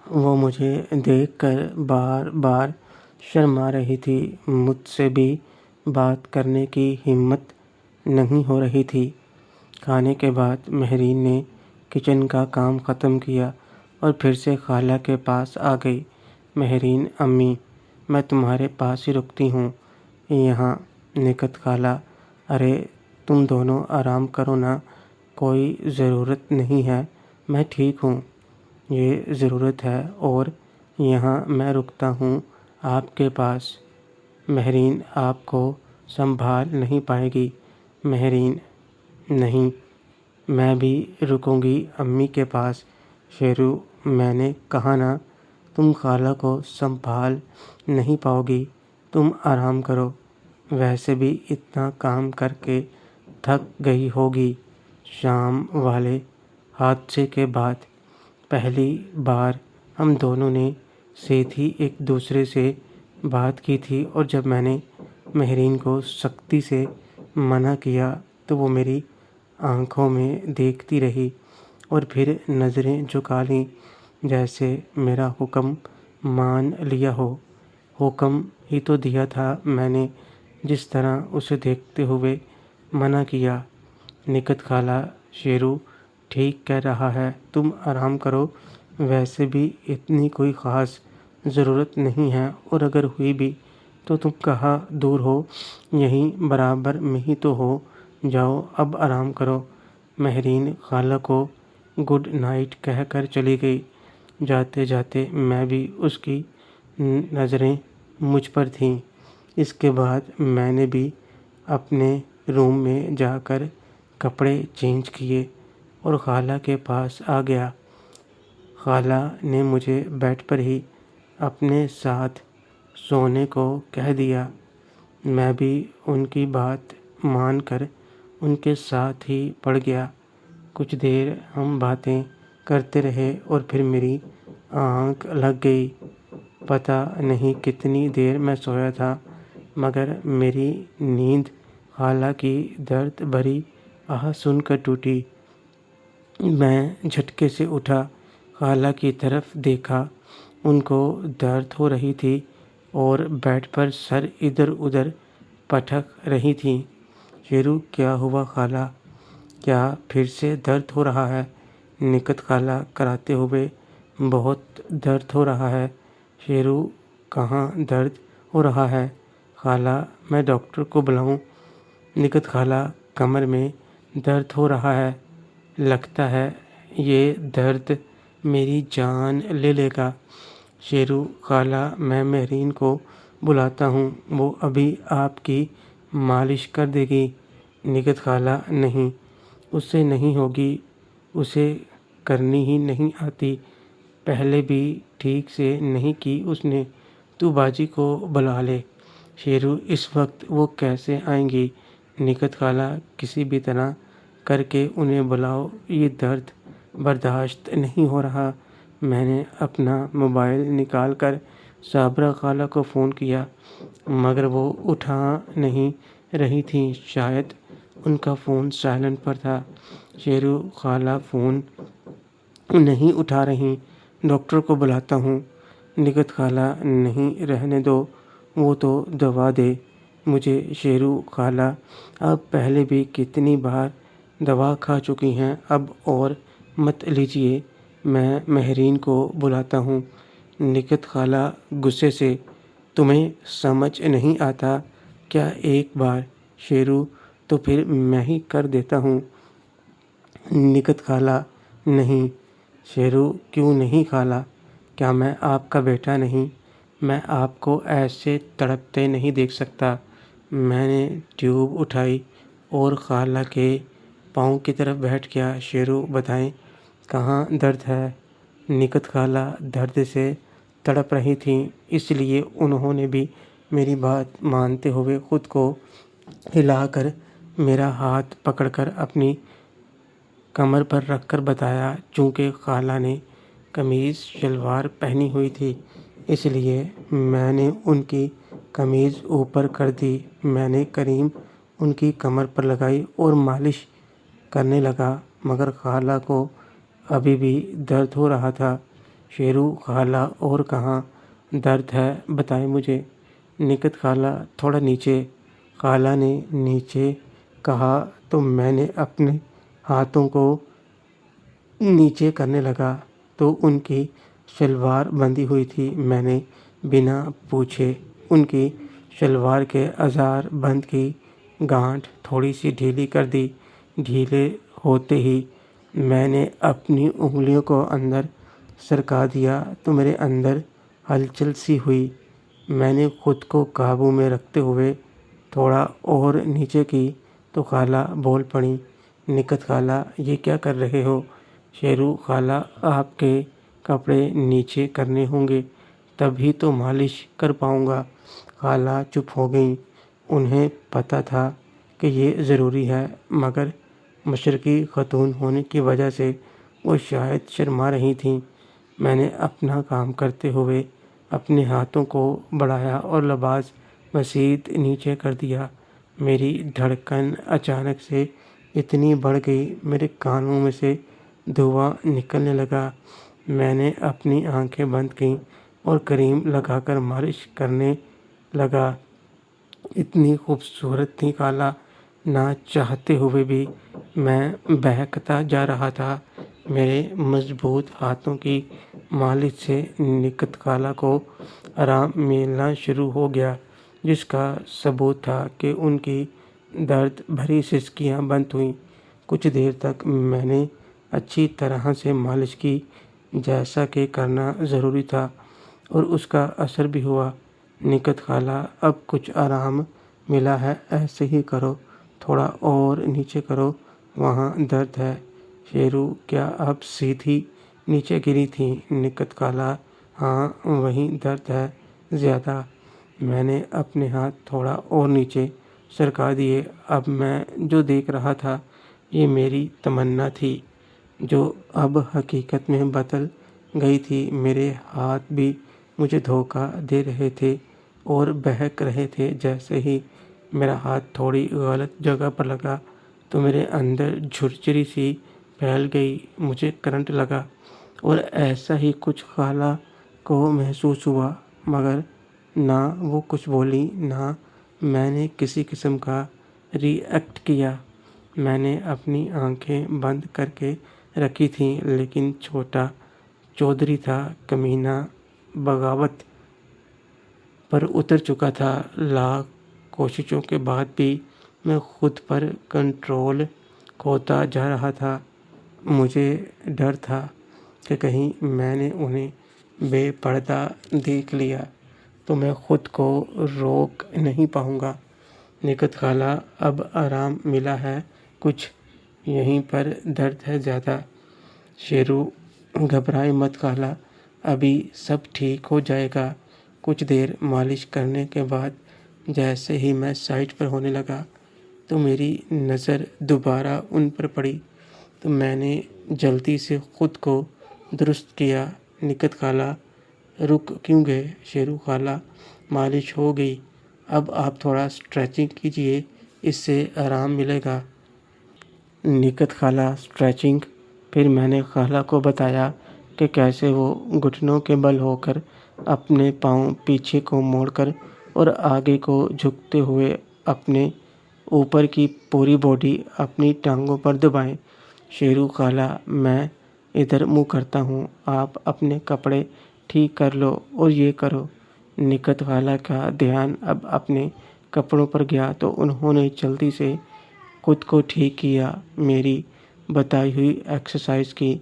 وہ مجھے دیکھ کر بار بار شرما رہی تھی، مجھ سے بھی بات کرنے کی ہمت نہیں ہو رہی تھی۔ کھانے کے بعد مہرین نے کچن کا کام ختم کیا اور پھر سے خالہ کے پاس آ گئی۔ مہرین: امی، میں تمہارے پاس ہی رکتی ہوں یہاں۔ نکہت خالہ: ارے تم دونوں آرام کرو نا، کوئی ضرورت نہیں ہے، میں ٹھیک ہوں۔ یہ ضرورت ہے اور یہاں میں رکتا ہوں آپ کے پاس۔ مہرین: آپ کو سنبھال نہیں پائے گی۔ مہرین: نہیں، میں بھی رکوں گی امی کے پاس۔ شیرو: میں نے کہا نا، تم خالہ کو سنبھال نہیں پاؤ گی، تم آرام کرو، ویسے بھی اتنا کام کر کے تھک گئی ہوگی۔ شام والے حادثے کے بعد پہلی بار ہم دونوں نے سیدھی ایک دوسرے سے بات کی تھی، اور جب میں نے مہرین کو سختی سے منع کیا تو وہ میری آنکھوں میں دیکھتی رہی اور پھر نظریں جھکا لیں، جیسے میرا حکم مان لیا ہو۔ حکم ہی تو دیا تھا میں نے، جس طرح اسے دیکھتے ہوئے منع کیا۔ نکہت خالہ: شیرو ٹھیک کہہ رہا ہے، تم آرام کرو، ویسے بھی اتنی کوئی خاص ضرورت نہیں ہے، اور اگر ہوئی بھی تو تم کہاں دور ہو، یہیں برابر میں ہی تو ہو، جاؤ اب آرام کرو۔ مہرین خالہ کو گڈ نائٹ کہہ کر چلی گئی۔ جاتے جاتے میں بھی اس کی نظریں مجھ پر تھیں۔ اس کے بعد میں نے بھی اپنے روم میں جا کر کپڑے چینج کیے اور خالہ کے پاس آ گیا۔ خالہ نے مجھے بیڈ پر ہی اپنے ساتھ سونے کو کہہ دیا۔ میں بھی ان کی بات مان کر ان کے ساتھ ہی پڑ گیا۔ کچھ دیر ہم باتیں کرتے رہے اور پھر میری آنکھ لگ گئی۔ پتہ نہیں کتنی دیر میں سویا تھا، مگر میری نیند خالہ کی درد بھری آہ سن کر ٹوٹی۔ میں جھٹکے سے اٹھا، خالہ کی طرف دیکھا، ان کو درد ہو رہی تھی اور بیڈ پر سر ادھر ادھر پٹک رہی تھیں۔ شیرو: کیا ہوا خالہ، کیا پھر سے درد ہو رہا ہے؟ نکہت خالہ کراتے ہوئے: بہت درد ہو رہا ہے۔ شیرو: کہاں درد ہو رہا ہے؟ خالہ: میں ڈاکٹر کو بلاؤں؟ نکہت خالہ: کمر میں درد ہو رہا ہے، لگتا ہے یہ درد میری جان لے لے گا۔ شیرو: خالہ میں مہرین کو بلاتا ہوں، وہ ابھی آپ کی مالش کر دے گی۔ نکہت خالہ: نہیں، اس سے نہیں ہوگی، اسے کرنی ہی نہیں آتی، پہلے بھی ٹھیک سے نہیں کی اس نے، تو باجی کو بلا لے۔ شیرو: اس وقت وہ کیسے آئیں گی؟ نکہت خالہ: کسی بھی طرح کر کے انہیں بلاؤ، یہ درد برداشت نہیں ہو رہا۔ میں نے اپنا موبائل نکال کر صابرہ خالہ کو فون کیا، مگر وہ اٹھا نہیں رہی تھیں، شاید ان کا فون سائلنٹ پر تھا۔ شیرو: خالہ فون نہیں اٹھا رہیں، ڈاکٹر کو بلاتا ہوں۔ نکہت خالہ: نہیں، رہنے دو، وہ تو دوا دے مجھے۔ شیرو: خالہ آپ پہلے بھی کتنی بار دوا کھا چکی ہیں، اب اور مت لیجیے، میں مہرین کو بلاتا ہوں۔ نکہت خالہ غصے سے: تمہیں سمجھ نہیں آتا کیا ایک بار؟ شیرو: تو پھر میں ہی کر دیتا ہوں۔ نکہت خالہ: نہیں۔ شیرو: کیوں نہیں خالہ، کیا میں آپ کا بیٹا نہیں؟ میں آپ کو ایسے تڑپتے نہیں دیکھ سکتا۔ میں نے ٹیوب اٹھائی اور خالہ کے پاؤں کی طرف بیٹھ گیا۔ شیرو: بتائیں کہاں درد ہے؟ نکہت خالہ درد سے تڑپ رہی تھیں، اس لیے انہوں نے بھی میری بات مانتے ہوئے خود کو ہلا کر میرا ہاتھ پکڑ کر اپنی کمر پر رکھ کر بتایا۔ چونکہ خالہ نے قمیض شلوار پہنی ہوئی تھی، اس لیے میں نے ان کی قمیض اوپر کر دی۔ میں نے کریم ان کی کمر پر لگائی اور مالش کرنے لگا، مگر خالہ کو ابھی بھی درد ہو رہا تھا۔ شیرو خالہ اور کہاں درد ہے بتائیں مجھے۔ نکت خالہ تھوڑا نیچے۔ خالہ نے نیچے کہا تو میں نے اپنے ہاتھوں کو نیچے کرنے لگا تو ان کی شلوار بندھی ہوئی تھی۔ میں نے بنا پوچھے ان کی شلوار کے ازار بند کی گانٹھ تھوڑی سی ڈھیلی کر دی۔ ڈھیلے ہوتے ہی میں نے اپنی انگلیوں کو اندر سرکا دیا تو میرے اندر ہلچل سی ہوئی۔ میں نے خود کو قابو میں رکھتے ہوئے تھوڑا اور نیچے کی تو خالہ بول پڑیں، نکت خالہ یہ کیا کر رہے ہو؟ شیرو خالہ آپ کے کپڑے نیچے کرنے ہوں گے تبھی تو مالش کر پاؤں گا۔ خالہ چپ ہو گئیں۔ انہیں پتہ تھا کہ یہ ضروری ہے مگر مشرقی خاتون ہونے کی وجہ سے وہ شاید شرما رہی تھیں۔ میں نے اپنا کام کرتے ہوئے اپنے ہاتھوں کو بڑھایا اور لباس مزید نیچے کر دیا۔ میری دھڑکن اچانک سے اتنی بڑھ گئی میرے کانوں میں سے دھواں نکلنے لگا۔ میں نے اپنی آنکھیں بند کیں اور کریم لگا کر مالش کرنے لگا۔ اتنی خوبصورت تھی خالہ، نہ چاہتے ہوئے بھی میں بہکتا جا رہا تھا۔ میرے مضبوط ہاتھوں کی مالش سے نکت خالہ کو آرام ملنا شروع ہو گیا جس کا ثبوت تھا کہ ان کی درد بھری سسکیاں بند ہوئیں۔ کچھ دیر تک میں نے اچھی طرح سے مالش کی جیسا کہ کرنا ضروری تھا اور اس کا اثر بھی ہوا۔ نکت خالہ اب کچھ آرام ملا ہے، ایسے ہی کرو، تھوڑا اور نیچے کرو، وہاں درد ہے۔ شیرو کیا آپ سیدھی نیچے گری تھیں؟ نکت خالہ ہاں وہیں درد ہے زیادہ۔ میں نے اپنے ہاتھ تھوڑا اور نیچے سرکا دیے۔ اب میں جو دیکھ رہا تھا یہ میری تمنا تھی جو اب حقیقت میں بدل گئی تھی۔ میرے ہاتھ بھی مجھے دھوکہ دے رہے تھے اور بہک رہے تھے۔ جیسے ہی میرا ہاتھ تھوڑی غلط جگہ پر لگا تو میرے اندر جھرجھری سی پھیل گئی، مجھے کرنٹ لگا اور ایسا ہی کچھ خالہ کو محسوس ہوا مگر نہ وہ کچھ بولی نہ میں نے کسی قسم کا ری ایکٹ کیا۔ میں نے اپنی آنکھیں بند کر کے رکھی تھیں لیکن چھوٹا چودھری تھا، کمینہ بغاوت پر اتر چکا تھا۔ لاکھ کوششوں کے بعد بھی میں خود پر کنٹرول کھوتا جا رہا تھا۔ مجھے ڈر تھا کہ کہیں میں نے انہیں بے پردہ دیکھ لیا تو میں خود کو روک نہیں پاؤں گا۔ نکت خالہ اب آرام ملا ہے کچھ؟ یہیں پر درد ہے زیادہ۔ شیرو گھبرائے مت خالہ، ابھی سب ٹھیک ہو جائے گا۔ کچھ دیر مالش کرنے کے بعد جیسے ہی میں سائڈ پر ہونے لگا تو میری نظر دوبارہ ان پر پڑی تو میں نے جلدی سے خود کو درست کیا۔ نکت خالہ رک کیوں گئے؟ شیرو خالہ مالش ہو گئی، اب آپ تھوڑا اسٹریچنگ کیجئے، اس سے آرام ملے گا۔ نکت خالہ اسٹریچنگ؟ پھر میں نے خالہ کو بتایا کہ کیسے وہ گھٹنوں کے بل ہو کر اپنے پاؤں پیچھے کو موڑ کر اور آگے کو جھکتے ہوئے اپنے اوپر کی پوری باڈی اپنی ٹانگوں پر دبائیں۔ شیرو خالہ میں ادھر منہ کرتا ہوں، آپ اپنے کپڑے ٹھیک کر لو اور یہ کرو۔ نکت خالہ کا دھیان اب اپنے کپڑوں پر گیا تو انہوں نے جلدی سے خود کو ٹھیک کیا، میری بتائی ہوئی ایکسرسائز کی۔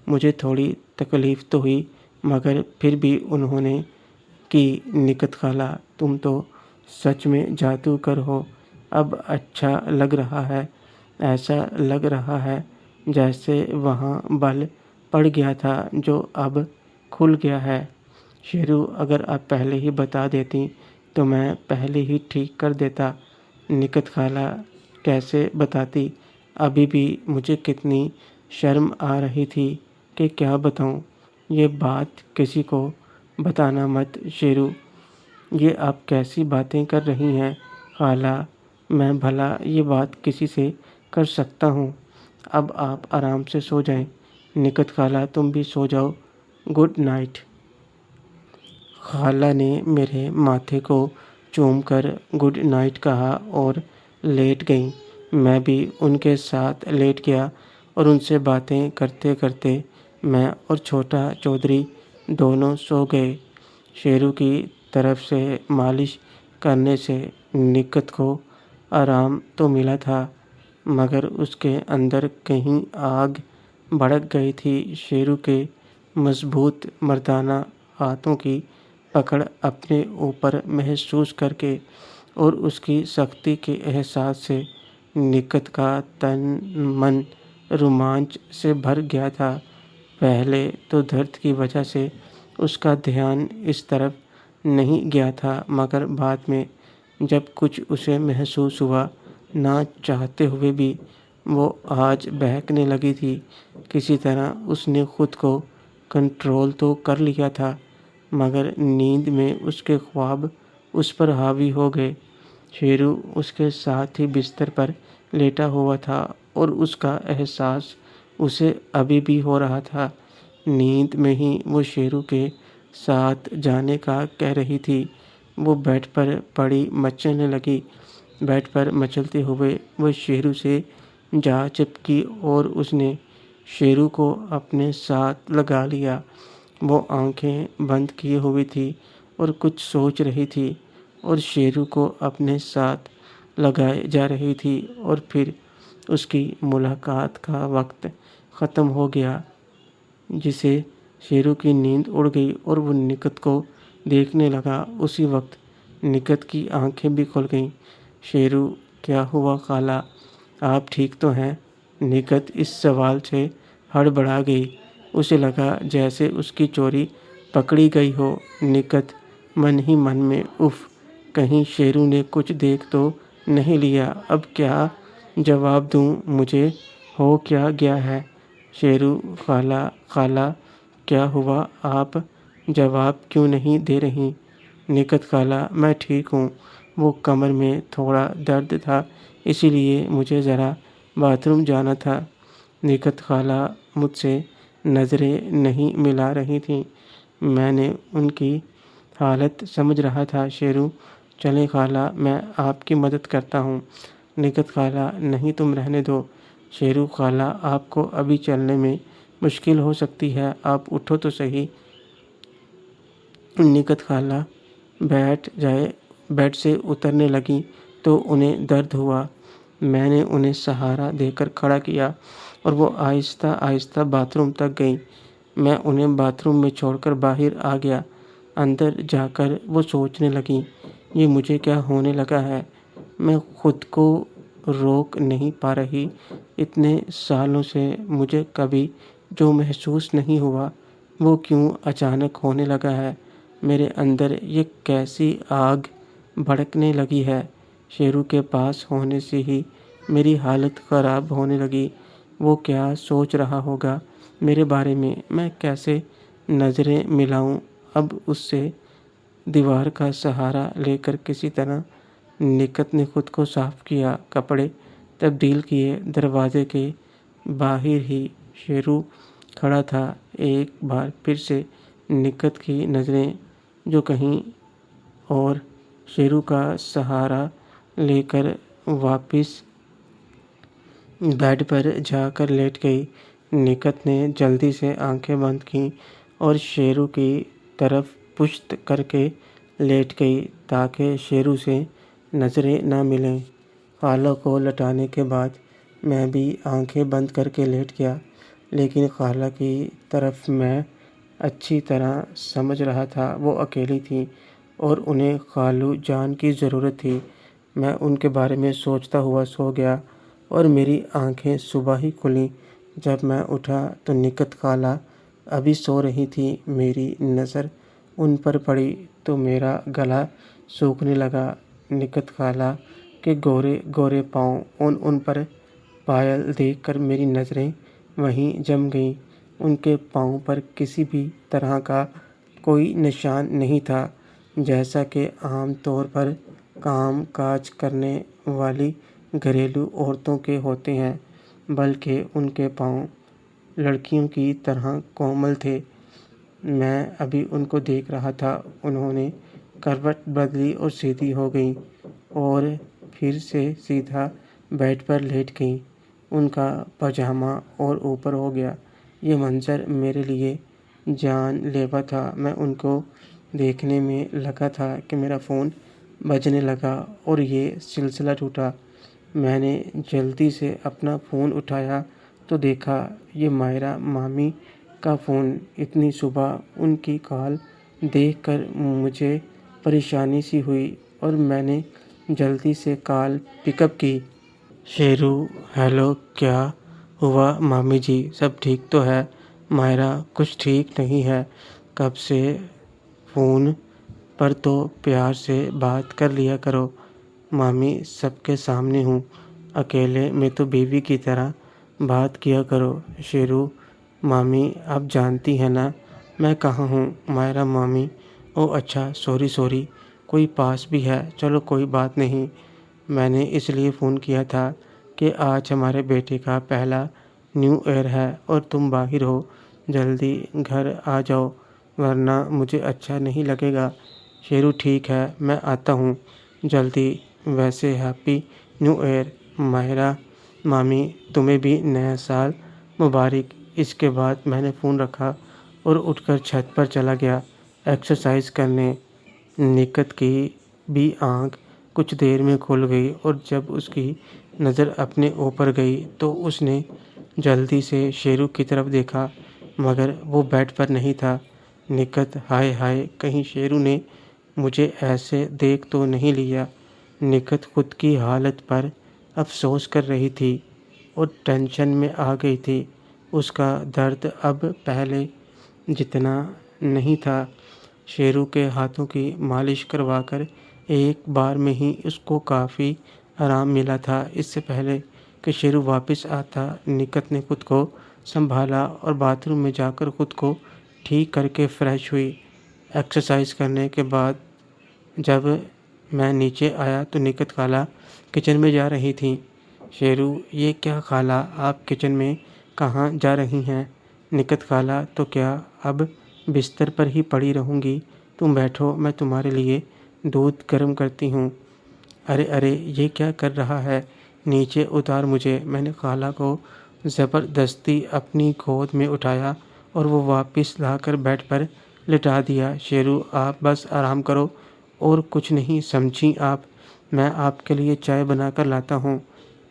مجھے تھوڑی تکلیف تو ہوئی مگر پھر بھی انہوں نے کی۔ نکت خالہ تم تو سچ میں جادوگر ہو، اب اچھا لگ رہا ہے، ایسا لگ رہا ہے جیسے وہاں بل پڑ گیا تھا جو اب کھل گیا ہے۔ شیرو اگر آپ پہلے ہی بتا دیتی تو میں پہلے ہی ٹھیک کر دیتا۔ نکت خالہ کیسے بتاتی؟ ابھی بھی مجھے کتنی شرم آ رہی تھی کہ کیا بتاؤں۔ یہ بات کسی کو بتانا مت شیرو۔ یہ آپ کیسی باتیں کر رہی ہیں خالہ، میں بھلا یہ بات کسی سے کر سکتا ہوں؟ اب آپ آرام سے سو جائیں۔ نکت خالہ تم بھی سو جاؤ، گڈ نائٹ۔ خالہ نے میرے ماتھے کو چوم کر گڈ نائٹ کہا اور لیٹ گئیں۔ میں بھی ان کے ساتھ لیٹ گیا اور ان سے باتیں کرتے کرتے میں اور چھوٹا چودھری دونوں سو گئے۔ شیرو کی طرف سے مالش کرنے سے نکت کو آرام تو ملا تھا، مگر اس کے اندر کہیں آگ بھڑک گئی تھی۔ شیرو کے مضبوط مردانہ ہاتھوں کی پکڑ اپنے اوپر محسوس کر کے اور اس کی سختی کے احساس سے نکت کا تن من رومانچ سے بھر گیا تھا۔ پہلے تو درد کی وجہ سے اس کا دھیان اس طرف نہیں گیا تھا، مگر بعد میں جب کچھ اسے محسوس ہوا، نہ چاہتے ہوئے بھی وہ آج بہکنے لگی تھی۔ کسی طرح اس نے خود کو کنٹرول تو کر لیا تھا، مگر نیند میں اس کے خواب اس پر حاوی ہو گئے۔ شیرو اس کے ساتھ ہی بستر پر لیٹا ہوا تھا اور اس کا احساس اسے ابھی بھی ہو رہا تھا۔ نیند میں ہی وہ شیرو کے ساتھ جانے کا کہہ رہی تھی۔ وہ بیڈ پر پڑی مچلنے لگی۔ بیڈ پر مچلتے ہوئے وہ شیرو سے جا چپکی اور اس نے شیرو کو اپنے ساتھ لگا لیا۔ وہ آنکھیں بند کیے ہوئی تھی اور کچھ سوچ رہی تھی اور شیرو کو اپنے ساتھ لگائے جا رہی تھی، اور پھر اس کی ملاقات کا وقت ختم ہو گیا، جسے شیرو کی نیند اڑ گئی اور وہ نکت کو دیکھنے لگا۔ اسی وقت نکت کی آنکھیں بھی کھل گئیں۔ شیرو: کیا ہوا خالہ، آپ ٹھیک تو ہیں؟ نکت اس سوال سے ہڑبڑا گئی۔ اسے لگا جیسے اس کی چوری پکڑی گئی ہو۔ نکت من ہی من میں اف، کہیں شیرو نے کچھ دیکھ تو نہیں لیا، اب کیا جواب دوں، مجھے ہو کیا گیا ہے؟ شیرو: خالہ کیا ہوا، آپ جواب کیوں نہیں دے رہی؟ نکت: خالہ میں ٹھیک ہوں، وہ کمر میں تھوڑا درد تھا، اسی لیے مجھے ذرا باتھ روم جانا تھا۔ نکت: خالہ مجھ سے نظریں نہیں ملا رہی تھیں، میں نے ان کی حالت سمجھ رہا تھا۔ شیرو: چلیں خالہ، میں آپ کی مدد کرتا ہوں۔ نکت: خالہ نہیں، تم رہنے دو۔ شیرو: خالہ آپ کو ابھی چلنے میں مشکل ہو سکتی ہے، آپ اٹھو تو صحیح۔ نکت: خالہ بیڈ سے اترنے لگیں تو انہیں درد ہوا۔ میں نے انہیں سہارا دے کر کھڑا کیا اور وہ آہستہ آہستہ باتھ روم تک گئیں۔ میں انہیں باتھ روم میں چھوڑ کر باہر آ گیا۔ اندر جا کر وہ سوچنے لگیں، یہ مجھے کیا ہونے لگا ہے؟ میں خود کو روک نہیں پا رہی۔ اتنے سالوں سے مجھے کبھی جو محسوس نہیں ہوا، وہ کیوں اچانک ہونے لگا ہے؟ میرے اندر یہ کیسی آگ بھڑکنے لگی ہے؟ شیرو کے پاس ہونے سے ہی میری حالت خراب ہونے لگی۔ وہ کیا سوچ رہا ہوگا میرے بارے میں کیسے نظریں ملاؤں؟ اب اس سے دیوار کا سہارا لے کر کسی طرح نکت نے خود کو صاف کیا، کپڑے تبدیل کیے۔ دروازے کے باہر ہی شیرو کھڑا تھا۔ ایک بار پھر سے نکت کی نظریں جو کہیں اور، شیرو کا سہارا لے کر واپس بیڈ پر جا کر لیٹ گئی۔ نکت نے جلدی سے آنکھیں بند کیں اور شیرو کی طرف پشت کر کے لیٹ گئی تاکہ شیرو سے نظریں نہ ملیں۔ خالہ کو لٹانے کے بعد میں بھی آنکھیں بند کر کے لیٹ گیا، لیکن خالہ کی طرف میں اچھی طرح سمجھ رہا تھا وہ اکیلی تھیں اور انہیں خالو جان کی ضرورت تھی۔ میں ان کے بارے میں سوچتا ہوا سو گیا اور میری آنکھیں صبح ہی کھلیں۔ جب میں اٹھا تو نکت خالہ ابھی سو رہی تھی۔ میری نظر ان پر پڑی تو میرا گلا سوکھنے لگا۔ نکت خالہ کے گورے گورے پاؤں، ان پر پائل دیکھ کر میری نظریں وہیں جم گئیں۔ ان کے پاؤں پر کسی بھی طرح کا کوئی نشان نہیں تھا، جیسا کہ عام طور پر کام کاج کرنے والی گھریلو عورتوں کے ہوتے ہیں، بلکہ ان کے پاؤں لڑکیوں کی طرح کومل تھے۔ میں ابھی ان کو دیکھ رہا تھا، انہوں نے کروٹ بدلی اور سیدھی ہو گئیں اور پھر سے سیدھا بیڈ پر لیٹ گئیں۔ ان کا پاجامہ اور اوپر ہو گیا۔ یہ منظر میرے لیے جان لیوا تھا۔ میں ان کو دیکھنے میں لگا تھا کہ میرا فون بجنے لگا اور یہ سلسلہ ٹوٹا۔ میں نے جلدی سے اپنا فون اٹھایا تو دیکھا یہ ماہرہ مامی کا فون۔ اتنی صبح ان کی کال دیکھ کر مجھے پریشانی سی ہوئی اور میں نے جلدی سے کال پک اپ کی۔ شیرو: ہیلو، کیا ہوا مامی جی؟ سب ٹھیک تو ہے؟ ماہرہ: کچھ ٹھیک نہیں ہے۔ کب سے؟ فون پر تو پیار سے بات کر لیا کرو۔ مامی سب کے سامنے ہوں، اکیلے میں تو بیوی کی طرح بات کیا کرو۔ شیرو: مامی آپ جانتی ہیں نا میں کہاں ہوں۔ ماہرہ مامی: او اچھا، سوری، کوئی پاس بھی ہے؟ چلو کوئی بات نہیں۔ میں نے اس لیے فون کیا تھا کہ آج ہمارے بیٹے کا پہلا نیو ایئر ہے اور تم باہر ہو، جلدی گھر آ جاؤ ورنہ مجھے اچھا نہیں لگے گا۔ شیرو: ٹھیک ہے، میں آتا ہوں جلدی۔ ویسے ہیپی نیو ایئر۔ ماہرہ مامی: تمہیں بھی نیا سال مبارک۔ اس کے بعد میں نے فون رکھا اور اٹھ کر چھت پر چلا گیا ایکسرسائز کرنے۔ نکھت کی بھی آنکھ کچھ دیر میں کھل گئی اور جب اس کی نظر اپنے اوپر گئی تو اس نے جلدی سے شیرو کی طرف دیکھا مگر وہ بیڈ پر نہیں تھا۔ نکھت: ہائے، کہیں شیرو نے مجھے ایسے دیکھ تو نہیں لیا۔ نکھت خود کی حالت پر افسوس کر رہی تھی اور ٹینشن میں آ گئی تھی۔ اس کا درد اب پہلے جتنا نہیں تھا۔ شیرو کے ہاتھوں کی مالش کروا کر ایک بار میں ہی اس کو کافی آرام ملا تھا۔ اس سے پہلے کہ شیرو واپس آتا، نکھت نے خود کو سنبھالا اور باتھ روم میں جا کر خود کو ٹھیک کر کے فریش ہوئی۔ ایکسرسائز کرنے کے بعد جب میں نیچے آیا تو نکھت خالہ کچن میں جا رہی تھیں۔ شیرو: یہ کیا خالہ، آپ کچن میں کہاں جا رہی ہیں؟ نکھت خالہ: تو کیا اب بستر پر ہی پڑی رہوں گی؟ تم بیٹھو، میں تمہارے لیے دودھ گرم کرتی ہوں۔ ارے یہ کیا کر رہا ہے؟ نیچے اتار مجھے۔ میں نے خالہ کو زبردستی اپنی گود میں اٹھایا اور وہ واپس لا کر بیڈ پر لٹا دیا۔ شیرو: آپ بس آرام کرو اور کچھ نہیں سمجھیں آپ، میں آپ کے لیے چائے بنا کر لاتا ہوں۔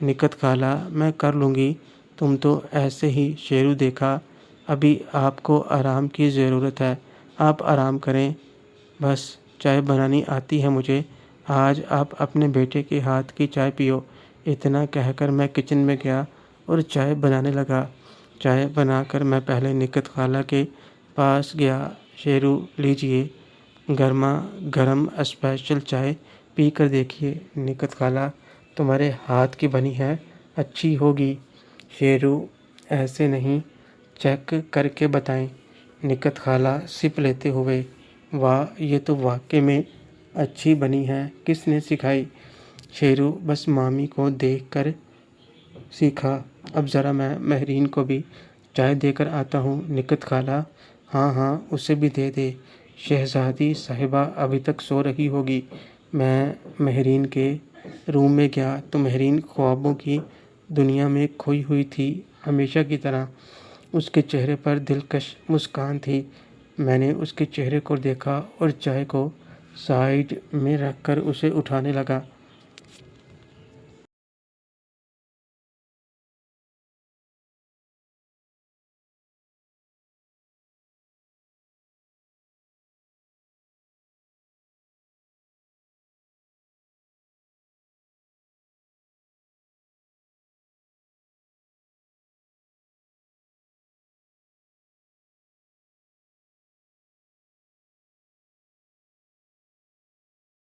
نکھت خالہ: میں کر لوں گی، تم تو ایسے ہی۔ شیرو: دیکھا، ابھی آپ کو آرام کی ضرورت ہے، آپ آرام کریں، بس چائے بنانی آتی ہے مجھے، آج آپ اپنے بیٹے کے ہاتھ کی چائے پیو۔ اتنا کہہ کر میں کچن میں گیا اور چائے بنانے لگا۔ چائے بنا کر میں پہلے نکھت خالہ کے پاس گیا۔ شیرو: لیجئے، گرما گرم اسپیشل چائے پی کر دیکھیے۔ نکھت خالہ: تمہارے ہاتھ کی بنی ہے، اچھی ہوگی۔ شیرو: ایسے نہیں، چیک کر کے بتائیں۔ نکھت خالہ سپ لیتے ہوئے: واہ، یہ تو واقعی میں اچھی بنی ہے، کس نے سکھائی؟ شیرو: بس مامی کو دیکھ کر سیکھا۔ اب ذرا میں مہرین کو بھی چائے دے کر آتا ہوں۔ نکھت خالہ: ہاں، اسے بھی دے دے، شہزادی صاحبہ ابھی تک سو رہی ہوگی۔ میں مہرین کے روم میں گیا تو مہرین خوابوں کی دنیا میں کھوئی ہوئی تھی، ہمیشہ کی طرح۔ اس کے چہرے پر دلکش مسکان تھی۔ میں نے اس کے چہرے کو دیکھا اور چائے کو سائیڈ میں رکھ کر اسے اٹھانے لگا۔